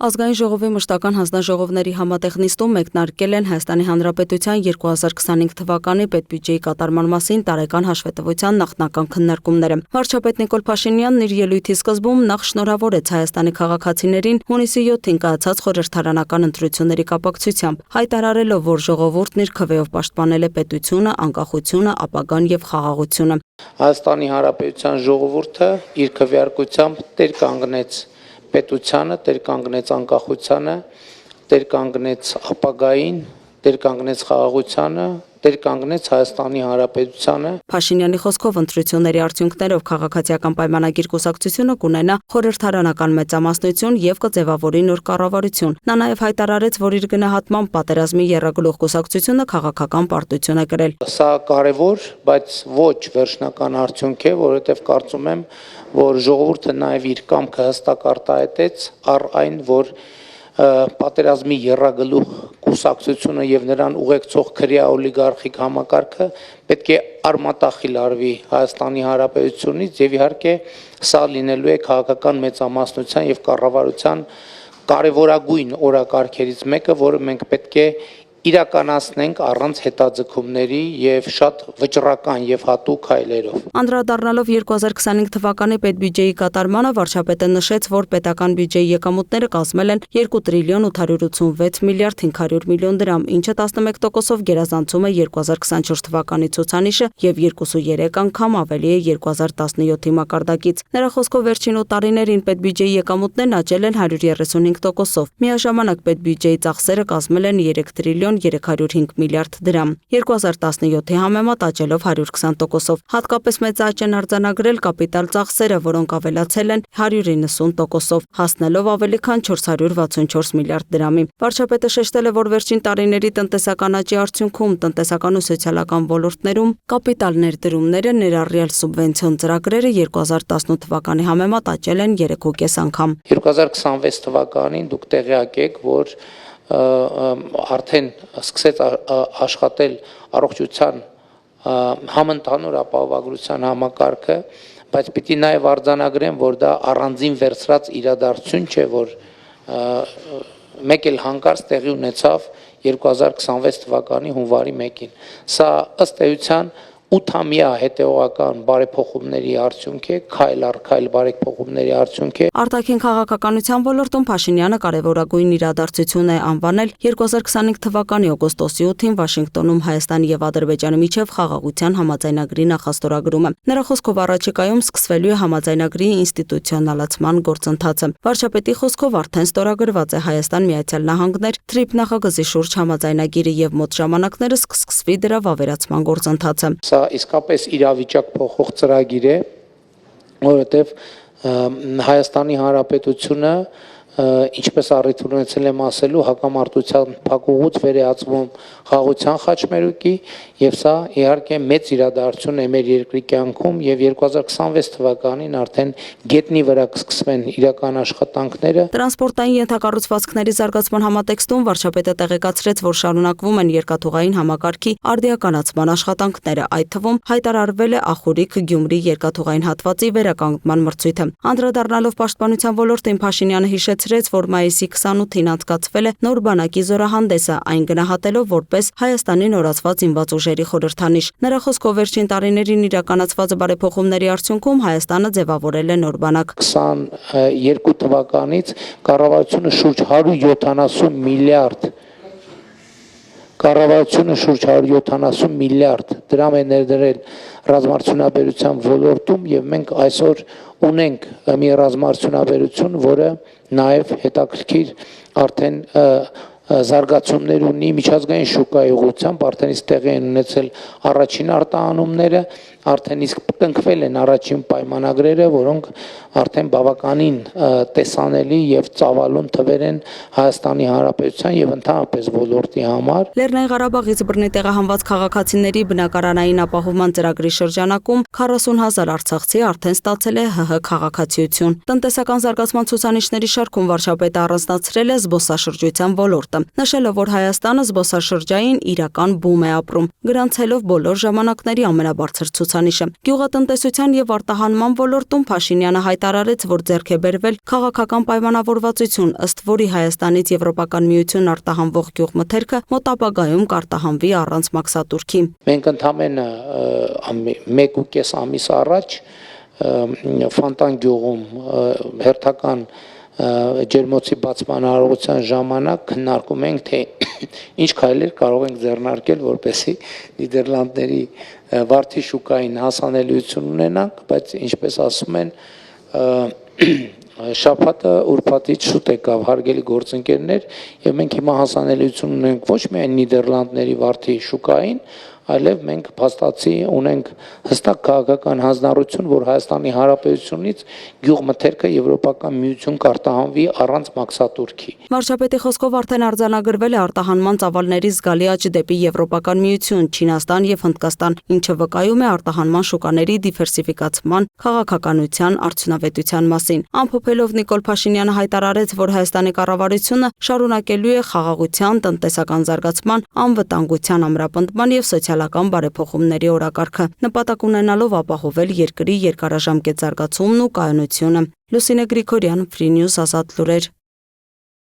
Ազգային ժողովի մշտական հանձնաժողովների համատեղ նիստում մեկնարկել են Հայաստանի Հանրապետության 2025 թվականի պետբյուջեի կատարման մասին տարեկան հաշվետվության նախնական քննարկումները։ Վարչապետ Նիկոլ Փաշինյանն իր ելույթի սկզբում նախ շնորհավորեց Հայաստանի քաղաքացիներին հունիսի 7-ին կայացած խորհրդարանական ընտրությունների կապակցությամբ, հայտարարելով, որ ժողովուրդն իր քվեով պաշտպանել է պետությունը, անկախությունը, ապագան եւ խաղաղությունը։ Հայաստանի Հանրապետության ժողովուրդը իր քվեարկությամբ տեր կանգնեց պետությանը, տեր կանգնեց անկախությանը, տեր կանգնեց ապագային, տեր կանգնեց խաղաղությանը, տեր կանգնեց Հայաստանի Հանրապետությանը։ Փաշինյանի խոսքով ընտրությունների արդյունքներով քաղաքացիական պայմանագիր կուսակցությունը կունենա խորհրդարանական մեծամասնություն եւ կձևավորի նոր կառավարություն։ Նա նաեւ հայտարարեց, որ իր գնահատմամբ պատերազմի եռագլուխ կուսակցությունը քաղաքական պարտություն է կրել։ Սա կարևոր, բայց ոչ վերջնական արդյունք է, որովհետեւ կարծում եմ, որ ժողովուրդը նաեւ իր կամքը հստակ արտահայտեց առ այն, որ պատերազմի եռագլուխ կուսակցությունը եւ նրան ուղեկցող քրեա օլիգարխիկ համակարգը պետք է արմատախիլ արվի Հայաստանի Հանրապետությունից եւ իհարկե սա լինելու է քաղաքական մեծամասնության եւ կառավարության կարևորագույն օրակարգերից մեկը, որը մենք պետք է իրականացնենք առանց հետաձգումների եւ շատ վճռական եւ հատուկ հայլերով։ Անդրադառնալով 2025 թվականի պետբյուջեի կատարմանը, վարչապետը նշեց, որ պետական բյուջեի եկամուտները կազմել են 2 տրիլիոն 886 միլիարդ 500 միլիոն դրամ, ինչը 11%-ով գերազանցում է 2024 թվականի ցուցանիշը եւ 2.3 անգամ ավելի է 2017-ի մակարդակից։ Նրա խոսքով վերջին 8 տարիներին պետբյուջեի եկամուտներն աճել են 135%-ով։ Միաժամանակ պետբյուջեի ծախսերը կազմել են 3 տրիլիոն 305 միլիարդ դրամ, 2017-ի համեմատ աճելով 120%-ով։ Հատկապես մեծ աճ են արձանագրել կապիտալ ծախսերը, որոնք ավելացել են 190%-ով, հասնելով ավելի քան 464 միլիարդ դրամի։ Վարչապետը շեշտել է, որ վերջին տարիների տնտեսական աճի արդյունքում տնտեսական ու սոցիալական ոլորտներում կապիտալ ներդրումները, ներառյալ սուբվենցիոն ծրագրերը 2018 թվականի համեմատ աճել են 3.5 անգամ։ 2026 թվականին դուք տեղյակ եք, որ արդեն սկսեց աշխատել առողջության համընդհանուր ապահովագրության համակարգը, բայց պիտի նաև արձանագրեմ, որ դա առանձին վերցրած իրադարձություն չէ, որ մեկ էլ հանկարծ տեղի ունեցավ 2026 թվականի հունվարի 1-ին։ Սա ըստ էության 8-ամյա հետևողական բարեփոխումների արդյունք է, քայլ առ քայլ բարեփոխումների արդյունք է։ Արտաքին քաղաքականության ոլորտում Փաշինյանը կարևորագույն իրադարձություն է անվանել 2025 թվականի օգոստոսի 8-ին Վաշինգտոնում Հայաստանի եւ Ադրբեջանի միջև խաղաղության համաձայնագրի նախաստորագրումը։ Նրա խոսքով առաջիկայում սկսվելու է համաձայնագրի ինստիտուցիոնալացման գործընթացը։ Վարչապետի խոսքով արդեն ստորագրված է Հայաստան-Միացյալ Նահանգներ TRIP նախագծի շուրջ համաձայնագիրը եւ մոտ ժամանակներս կսկսվի դրա վավերացման գործընթացը։ Իսկապես իրավիճակ փոխող ծրագիր է, որովհետև Հայաստանի Հանրապետությունը, ինչպես առիթ ունեցել եմ ասելու, հակամարտության փակուղուց վերածվում խաղաղության խաչմերուկի, եւ սա իհարկե մեծ իրադարձություն է մեր երկրի կյանքում, եւ 2026 թվականին արդեն գետնի վրա կսկսվեն իրական աշխատանքները։ Տրանսպորտային ենթակառուցվածքների զարգացման համատեքստում վարչապետը տեղեկացրեց, որ շարունակվում են երկաթուղային համակարգի արդիականացման աշխատանքները, այդ թվում հայտարարվել է Ախուրիկ Գյումրի երկաթուղային հատվածի վերականգնման մրցույթը։ Անդրադառնալով պաշտպանության ոլորտին, Փաշինյանը հիշեցրեց, որ մայիսի 28-ին անցկացվել է նոր բանակի զորահանդեսը, այն գնահատելով որպես Հայաստանի նորացված զինված ուժերի խորհրդանիշ։ Նրա խոսքով վերջին տարիներին իրականացված բարեփոխումների արդյունքում Հայաստանը ձևավորել է նոր բանակ։ 22 թվականից կառավարությունը շուրջ 170 միլիարդ դրամ է ներդրել ռազմարտունաբերության ոլորտում, եւ մենք այսօր ունենք մի ռազմարտունաբերություն, որը նաև հետաքրքիր արդեն զարգացումներ ունի միջազգային շուկայի ուղղությամբ, արդեն իսկ տեղի են ունեցել առաջին արտահանումները, արդեն իսկ կնքվել են առաջին պայմանագրերը, որոնք արդեն բավականին տեսանելի եւ ծավալուն թվեր են Հայաստանի Հանրապետության եւ ընդհանրապես ոլորտի համար։ Լեռնային Ղարաբաղից բռնի տեղահանված քաղաքացիների բնակարանային ապահովման ծրագրի շրջանակում 40,000 արցախցի արդեն ստացել է ՀՀ քաղաքացիություն։ Տնտեսական զարգացման ցուցանիշների շարքում վարչապետը առանձնացրել է զբոսաշրջության ոլորտը։ ոլորտը, նշելով, որ Հայաստանը զբոսաշրջային իրական բում է ապրում, գրանցելով բոլոր ժամանակների ամենաբարձր ցուցանիշը։ Գյուղատնտեսության եւ արտահանման ոլորտում Փաշինյանը հայտարարեց, որ ձեռք է բերվել քաղաքական պայմանավորվածություն, ըստ որի Հայաստանից Եվրոպական միություն արտահանվող գյուղմթերքը մոտ ապագայում կարտահանվի առանց մաքսատուրքի։ Մենք ընդամենը 1.5 ամիս առաջ Ֆանտան գյուղում հերթական ջերմոցի բացման արարողության ժամանակ քննարկում ենք, թե ինչ քայլեր կարող ենք ձեռնարկել, որպեսզի Նիդերլանդների վարդի շուկային հասանելիություն ունենանք, բայց ինչպես ասում են, շաբաթը ուրբաթից շուտ եկավ, հարգելի գործընկերներ, եւ մենք հիմա հասանելիություն ունենք ոչ միայն Նիդերլանդների վարդի շուկային, այլև մենք փաստացի ունենք հստակ քաղաքական հանձնառություն, որ Հայաստանի Հանրապետությունից գյուղմթերքը Եվրոպական միություն կարտահանվի առանց մաքսատուրքի։ Վարչապետի խոսքով արդեն արձանագրվել է արտահանման ծավալների զգալի աճ դեպի Եվրոպական միություն, Չինաստան եւ Հնդկաստան, ինչը վկայում է արտահանման շուկաների դիվերսիֆիկացման քաղաքականության արդյունավետության մասին։ Ամփոփելով Նիկոլ Փաշինյանը հայտարարեց, որ Հայաստանի կառավարությունը շարունակելու է խաղաղության, տնտեսական զարգացման, անվտանգության ամրապնդման եւ սոցիալական բարեփոխումների օրակարգը, նպատակ ունենալով ապահովել երկրի երկարաժամկետ զարգացումն ու կայունությունը։ Լուսինե Գրիգորյան, Free News, Ազատ լուրեր։